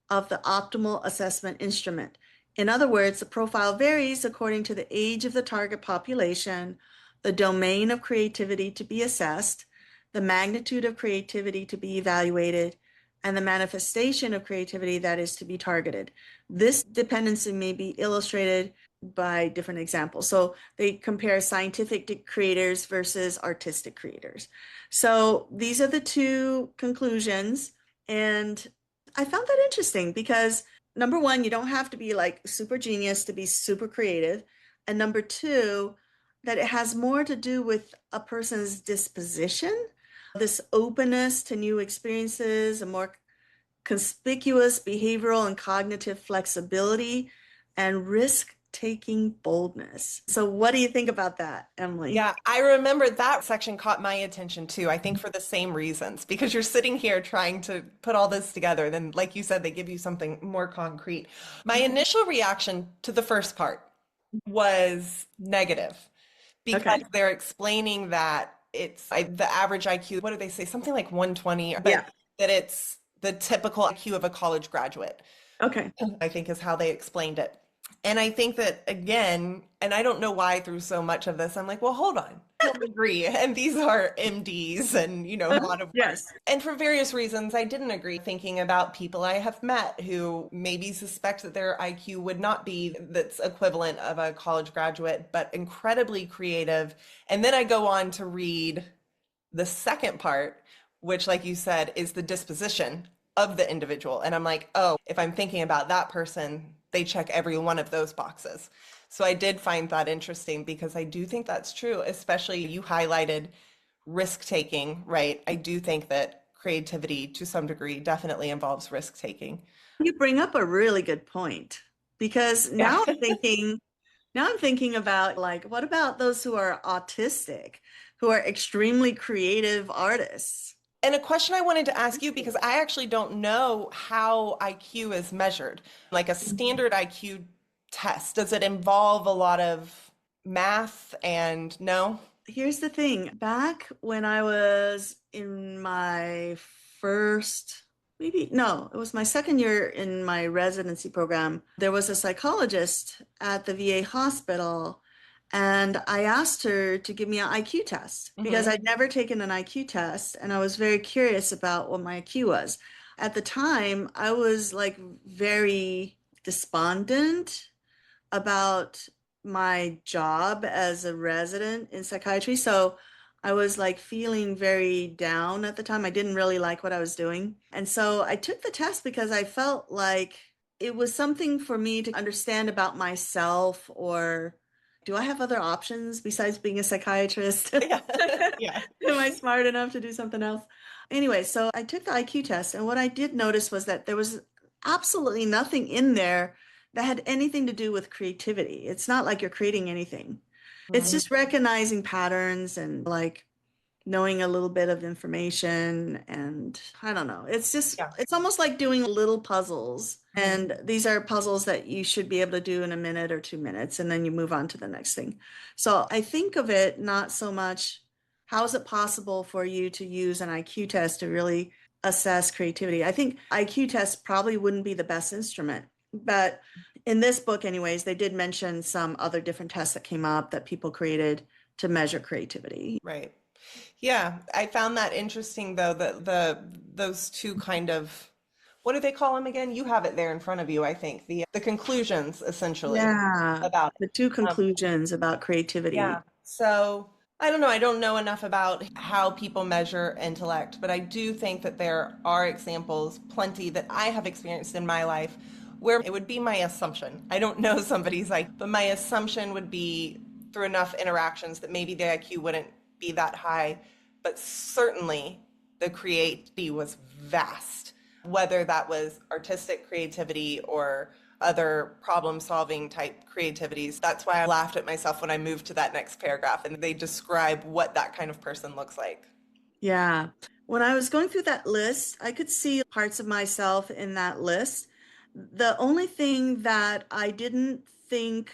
of the optimal assessment instrument. In other words, the profile varies according to the age of the target population, the domain of creativity to be assessed, the magnitude of creativity to be evaluated, and the manifestation of creativity that is to be targeted. This dependency may be illustrated by different examples. So they compare scientific creators versus artistic creators. So these are the two conclusions. And I found that interesting because number one, you don't have to be like super genius to be super creative. And number two, that it has more to do with a person's disposition, this openness to new experiences, a more conspicuous behavioral and cognitive flexibility, and risk-taking boldness. So what do you think about that, Emily? Yeah, I remember that section caught my attention too. I think for the same reasons, because you're sitting here trying to put all this together. Then, like you said, they give you something more concrete. My initial reaction to the first part was negative because Okay. they're explaining that it's the average IQ, what do they say? Something like 120, but Yeah. that it's the typical IQ of a college graduate, Okay. I think is how they explained it. And I think that again, and I don't know why through so much of this, I'm like, well, hold on, I don't agree. And these are MDs and, a lot of work. Yes. And for various reasons, I didn't agree, thinking about people I have met who maybe suspect that their IQ would not be that's equivalent of a college graduate, but incredibly creative. And then I go on to read the second part, which, like you said, is the disposition of the individual. And I'm like, oh, if I'm thinking about that person, they check every one of those boxes. So I did find that interesting because I do think that's true, especially you highlighted risk taking, right? I do think that creativity to some degree definitely involves risk taking. You bring up a really good point because Yeah. now I'm thinking about like, what about those who are autistic, who are extremely creative artists? And a question I wanted to ask you, because I actually don't know how IQ is measured, like a standard IQ test. Does it involve a lot of math and no? Here's the thing. Back when I was in my first, maybe, no, it was my second year in my residency program, there was a psychologist at the VA hospital, and I asked her to give me an IQ test because Hmm. I'd never taken an IQ test, and I was very curious about what my IQ was. At the time, I was like very despondent about my job as a resident in psychiatry. So I was like feeling very down at the time. I didn't really like what I was doing. And so I took the test because I felt like it was something for me to understand about myself, or do I have other options besides being a psychiatrist? Yeah. Yeah. Am I smart enough to do something else? Anyway, so I took the IQ test, and what I did notice was that there was absolutely nothing in there that had anything to do with creativity. It's not like you're creating anything. It's just recognizing patterns and like knowing a little bit of information. And I don't know. It's just, Yeah. it's almost like doing little puzzles. And these are puzzles that you should be able to do in a minute or 2 minutes, and then you move on to the next thing. So I think of it not so much, how is it possible for you to use an IQ test to really assess creativity? I think IQ tests probably wouldn't be the best instrument, but in this book, anyways, they did mention some other different tests that came up that people created to measure creativity. Right. Yeah, I found that interesting though, that those two kind of, what do they call them again? You have it there in front of you, I think. The conclusions essentially Yeah, about the two it. conclusions about Yeah. creativity. So I don't know. I don't know enough about how people measure intellect, but I do think that there are examples, plenty that I have experienced in my life, where it would be my assumption. I don't know somebody's like, but my assumption would be through enough interactions that maybe the IQ wouldn't be that high, but certainly the creativity was vast, whether that was artistic creativity or other problem solving type creativities. That's why I laughed at myself when I moved to that next paragraph and they describe what that kind of person looks like. Yeah. When I was going through that list, I could see parts of myself in that list. The only thing that I didn't think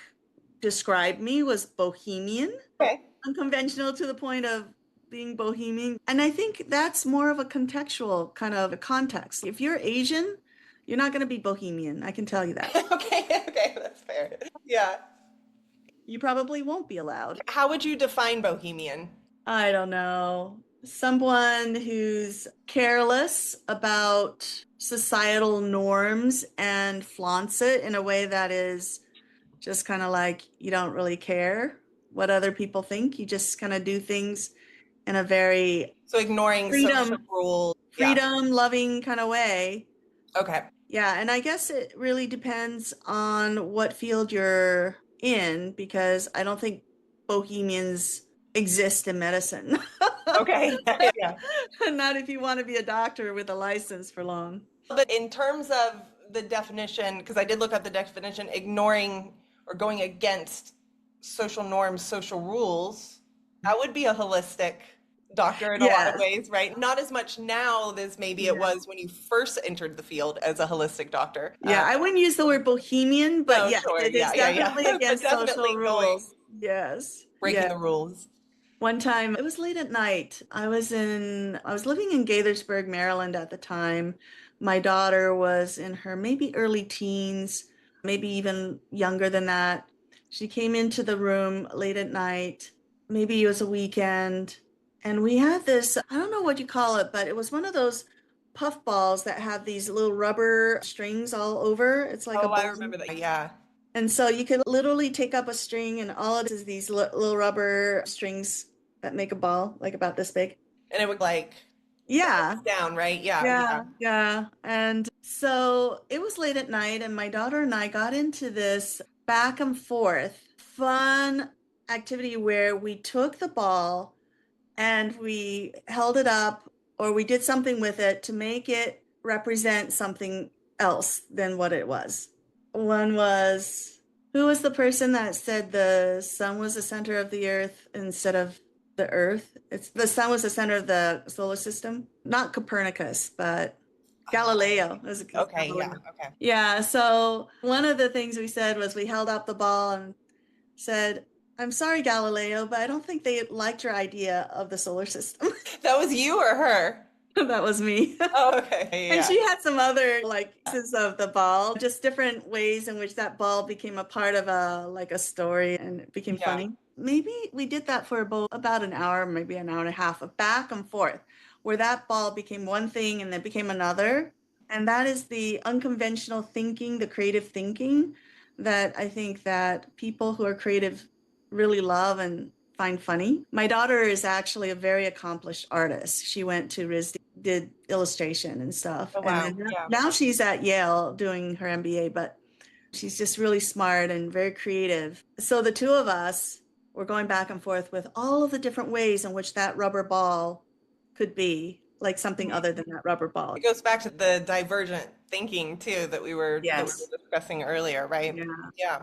described me was bohemian, Okay. unconventional to the point of being bohemian. And I think that's more of a contextual kind of a context. If you're Asian, you're not going to be bohemian. I can tell you that. Okay, okay, that's fair. Yeah. You probably won't be allowed. How would you define bohemian? I don't know. Someone who's careless about societal norms and flaunts it in a way that is just kind of like you don't really care what other people think. You just kind of do things in a very So ignoring social freedom, rules. Yeah. freedom loving kind of way. Okay. Yeah, and I guess it really depends on what field you're in, because I don't think bohemians exist in medicine. Okay. Yeah. Not if you want to be a doctor with a license for long. But in terms of the definition, because I did look up the definition, ignoring or going against social norms, social rules, that would be a holistic doctor in a lot of Yes. ways, right? Not as much now as maybe it Yeah. was when you first entered the field as a holistic doctor. Yeah, I wouldn't use the word bohemian, but No, yeah, sure. it is Yeah, yeah, definitely yeah. But against social definitely going, rules. Yes. breaking Yeah. the rules. One time, it was late at night. I was living in Gaithersburg, Maryland at the time. My daughter was in her maybe early teens, maybe even younger than that. She came into the room late at night. Maybe it was a weekend. And we had this, I don't know what you call it, but it was one of those puff balls that have these little rubber strings all over. It's like a Oh, I ball. remember that. Yeah. And so you could literally take up a string, and all it is these little rubber strings that make a ball, like about this big. And it would like Yeah, bounce down, right? Yeah, yeah. yeah. And so it was late at night, and my daughter and I got into this back and forth fun activity where we took the ball and we held it up, or we did something with it to make it represent something else than what it was. One was, who was the person that said the sun was the center of the earth instead of the earth? It's the sun was the center of the solar system. Not Copernicus, but Galileo. It was Okay, yeah, Galileo. okay. Yeah, so one of the things we said was we held up the ball and said, I'm sorry, Galileo, but I don't think they liked your idea of the solar system. That was you or her? That was me. Oh, okay. And Yeah. she had some other like pieces of the ball, just different ways in which that ball became a part of a like a story, and it became Yeah. funny. Maybe we did that for about an hour, maybe an hour and a half of back and forth, where that ball became one thing and then became another. And that is the unconventional thinking, the creative thinking that I think that people who are creative really love and find funny. My daughter is actually a very accomplished artist. She went to RISD, did illustration and stuff. Oh, And wow. then Yeah. now she's at Yale doing her MBA, but she's just really smart and very creative. So the two of us were going back and forth with all of the different ways in which that rubber ball could be. like something other than that rubber ball. It goes back to the divergent thinking too that we were Yes. discussing earlier, right? Yeah. Yeah.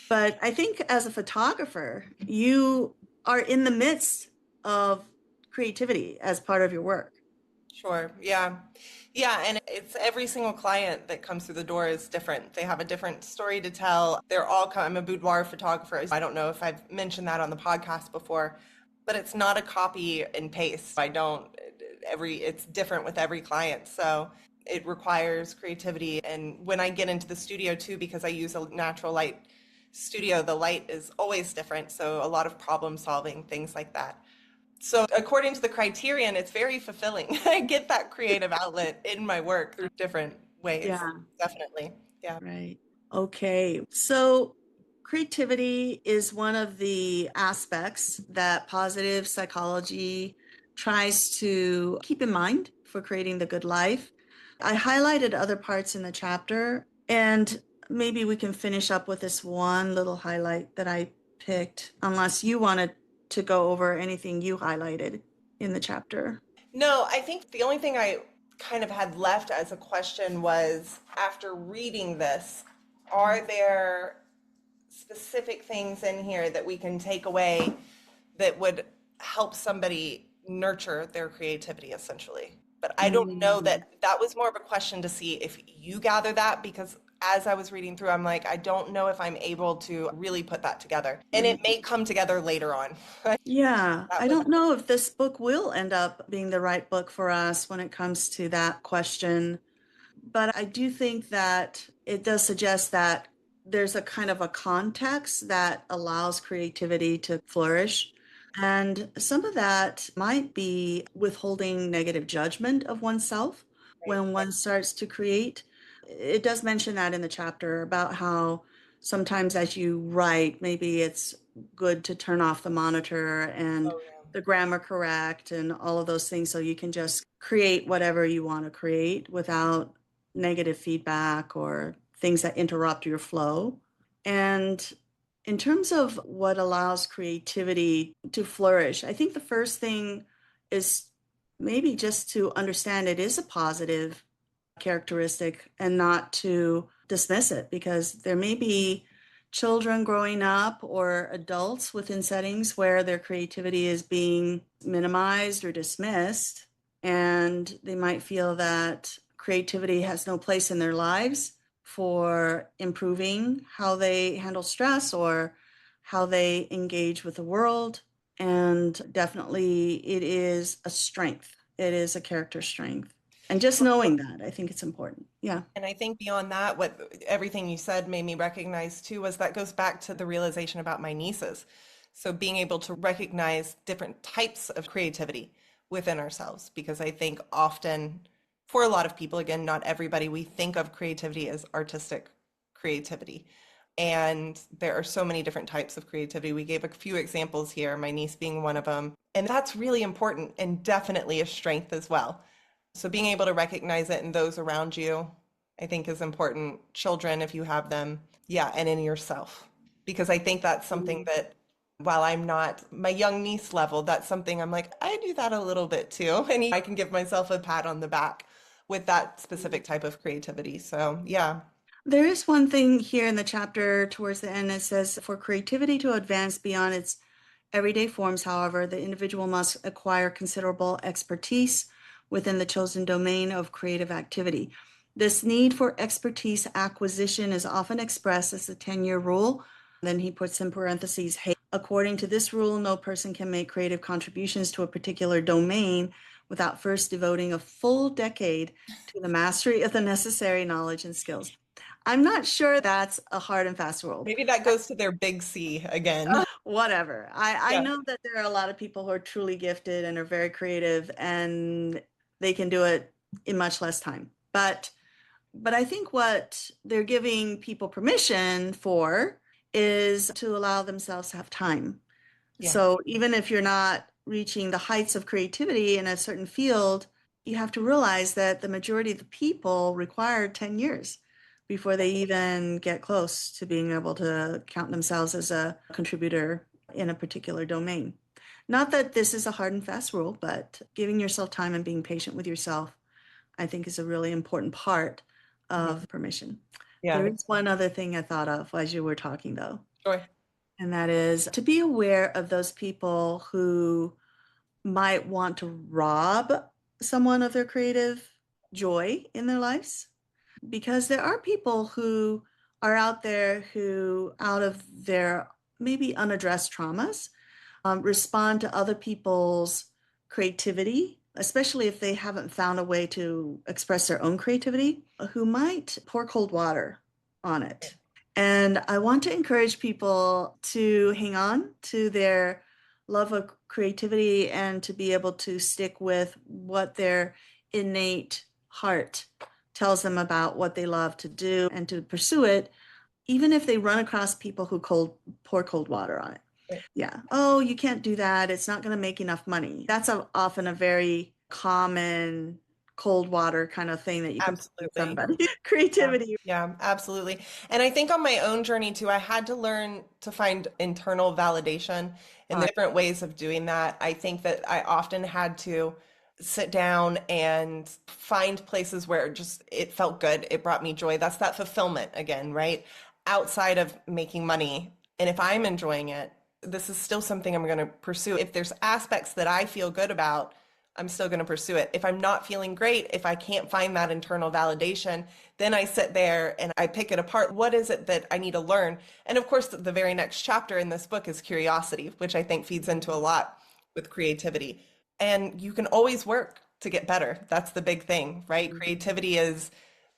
But I think as a photographer, you are in the midst of creativity as part of your work. Sure. Yeah. Yeah. And it's every single client that comes through the door is different. They have a different story to tell. I'm a boudoir photographer. I don't know if I've mentioned that on the podcast before, but it's not a copy and paste. It's different with every client. So it requires creativity. And when I get into the studio too, because I use a natural light studio, the light is always different. So a lot of problem solving, things like that. So according to the criterion, it's very fulfilling. I get that creative outlet in my work through different ways. Yeah, Definitely. Yeah. right. Okay. So creativity is one of the aspects that positive psychology tries to keep in mind for creating the good life. I highlighted other parts in the chapter, and maybe we can finish up with this one little highlight that I picked, unless you wanted to go over anything you highlighted in the chapter. No, I think the only thing I kind of had left as a question was after reading this, are there specific things in here that we can take away that would help somebody nurture their creativity essentially? But I don't know Mm, that was more of a question to see if you gather that because as I was reading through, I'm like, I don't know if I'm able to really put that together. And it mm. may come together later on. Yeah, That I was, don't know if this book will end up being the right book for us when it comes to that question, but I do think that it does suggest that there's a kind of a context that allows creativity to flourish. And some of that might be withholding negative judgment of oneself right. when one starts to create. It does mention that in the chapter about how sometimes as you write, maybe it's good to turn off the monitor and Oh, yeah. the grammar correct and all of those things so you can just create whatever you want to create without negative feedback or things that interrupt your flow. And in terms of what allows creativity to flourish, I think the first thing is maybe just to understand it is a positive characteristic and not to dismiss it because there may be children growing up or adults within settings where their creativity is being minimized or dismissed, and they might feel that creativity has no place in their lives for improving how they handle stress or how they engage with the world. And definitely, it is a strength, it is a character strength. And just knowing that, I think it's important. Yeah. And I think beyond that, what everything you said made me recognize too was that goes back to the realization about my nieces. So being able to recognize different types of creativity within ourselves, because I think often for a lot of people, again, not everybody, we think of creativity as artistic creativity. And there are so many different types of creativity. We gave a few examples here, my niece being one of them. And that's really important and definitely a strength as well. So being able to recognize it in those around you, I think is important. Children, if you have them, yeah, and in yourself. Because I think that's something Mm. that while I'm not my young niece level, that's something I'm like, I do that a little bit too. And I can give myself a pat on the back with that specific type of creativity. So yeah. There is one thing here in the chapter towards the end that says for creativity to advance beyond its everyday forms, however, the individual must acquire considerable expertise within the chosen domain of creative activity. This need for expertise acquisition is often expressed as the 10-year rule. Then he puts in parentheses, hey, according to this rule, no person can make creative contributions to a particular domain without first devoting a full decade to the mastery of the necessary knowledge and skills. I'm not sure that's a hard and fast rule. Maybe that goes to their big C again. Whatever. I Yeah. know that there are a lot of people who are truly gifted and are very creative and they can do it in much less time. But I think what they're giving people permission for is to allow themselves to have time. Yeah. So even if you're not reaching the heights of creativity in a certain field, you have to realize that the majority of the people require 10 years before they even get close to being able to count themselves as a contributor in a particular domain. Not that this is a hard and fast rule, but giving yourself time and being patient with yourself, I think, is a really important part of permission. Yeah, There is one other thing I thought of as you were talking, though, sure. and that is to be aware of those people who might want to rob someone of their creative joy in their lives. Because there are people who are out there who, out of their maybe unaddressed traumas, respond to other people's creativity, especially if they haven't found a way to express their own creativity, who might pour cold water on it. And I want to encourage people to hang on to their love of creativity and to be able to stick with what their innate heart tells them about what they love to do and to pursue it, even if they run across people who pour cold water on it. Right. Yeah. Oh, you can't do that. It's not going to make enough money. That's often a very common cold water kind of thing that you can put on Absolutely. somebody. Creativity. Yeah, absolutely. And I think on my own journey too, I had to learn to find internal validation in the different ways of doing that. I think that I often had to sit down and find places where just it felt good. It brought me joy. That's that fulfillment again, right? Outside of making money. And if I'm enjoying it, this is still something I'm going to pursue. If there's aspects that I feel good about, I'm still going to pursue it. If I'm not feeling great, if I can't find that internal validation, then I sit there and I pick it apart. What is it that I need to learn? And of course, the very next chapter in this book is curiosity, which I think feeds into a lot with creativity. And you can always work to get better. That's the big thing, right? Creativity is,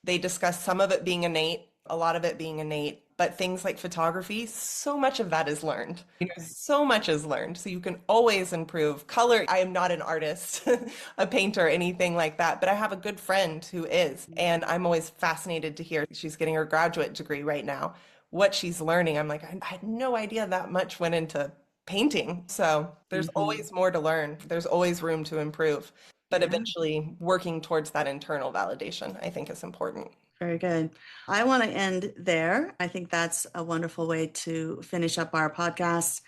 they discuss some of it being innate, a lot of it being innate, but things like photography, so much of that is learned. So much is learned. So you can always improve. Color, I am not an artist, a painter, anything like that, but I have a good friend who is, and I'm always fascinated to hear. She's getting her graduate degree right now. What she's learning, I'm like, I had no idea that much went into painting. So there's always more to learn. There's always room to improve. But Yeah. eventually working towards that internal validation, I think is important. Very good. I want to end there. I think that's a wonderful way to finish up our podcast.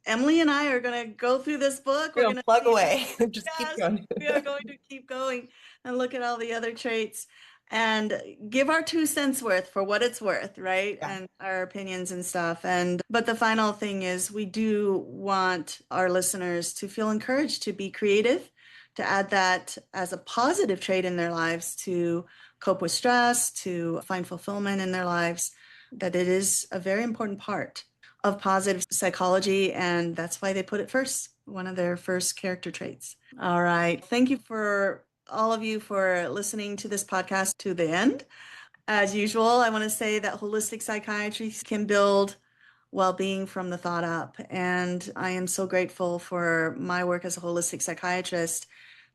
Emily and I are going to go through this book. We're We're gonna going plug to away. Just keep yes, going. we are going to keep going and look at all the other traits and give our 2 cents worth for what it's worth, right? Yeah. And our opinions and stuff. But the final thing is we do want our listeners to feel encouraged to be creative, to add that as a positive trait in their lives, to cope with stress, to find fulfillment in their lives, that it is a very important part of positive psychology, and that's why they put it first, one of their first character traits. All right. Thank you for all of you for listening to this podcast to the end. As usual, I want to say that holistic psychiatry can build well-being from the thought up. And I am so grateful for my work as a holistic psychiatrist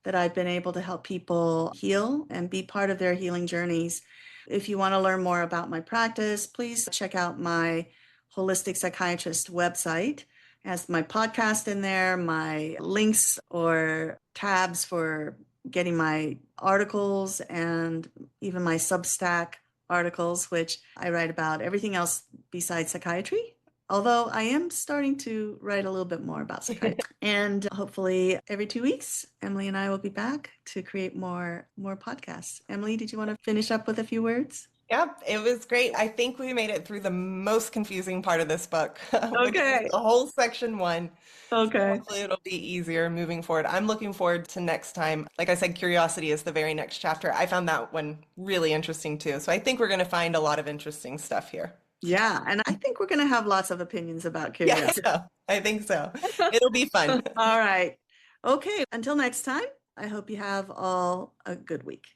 that I've been able to help people heal and be part of their healing journeys. If you want to learn more about my practice, please check out my holistic psychiatrist website. It has my podcast in there, my links or tabs for getting my articles and even my Substack articles, which I write about everything else besides psychiatry. Although I am starting to write a little bit more about psychiatry. And hopefully every 2 weeks, Emily and I will be back to create more podcasts. Emily, did you want to finish up with a few words? Yeah, it was great. I think we made it through the most confusing part of this book, which is Okay. the whole section 1. Okay. Hopefully it'll be easier moving forward. I'm looking forward to next time. Like I said, curiosity is the very next chapter. I found that one really interesting too. So I think we're going to find a lot of interesting stuff here. Yeah, and I think we're going to have lots of opinions about Yeah, curiosity. so I think so. It'll be fun. All right. Okay, until next time, I hope you have all a good week.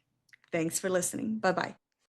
Thanks for listening. Bye-bye.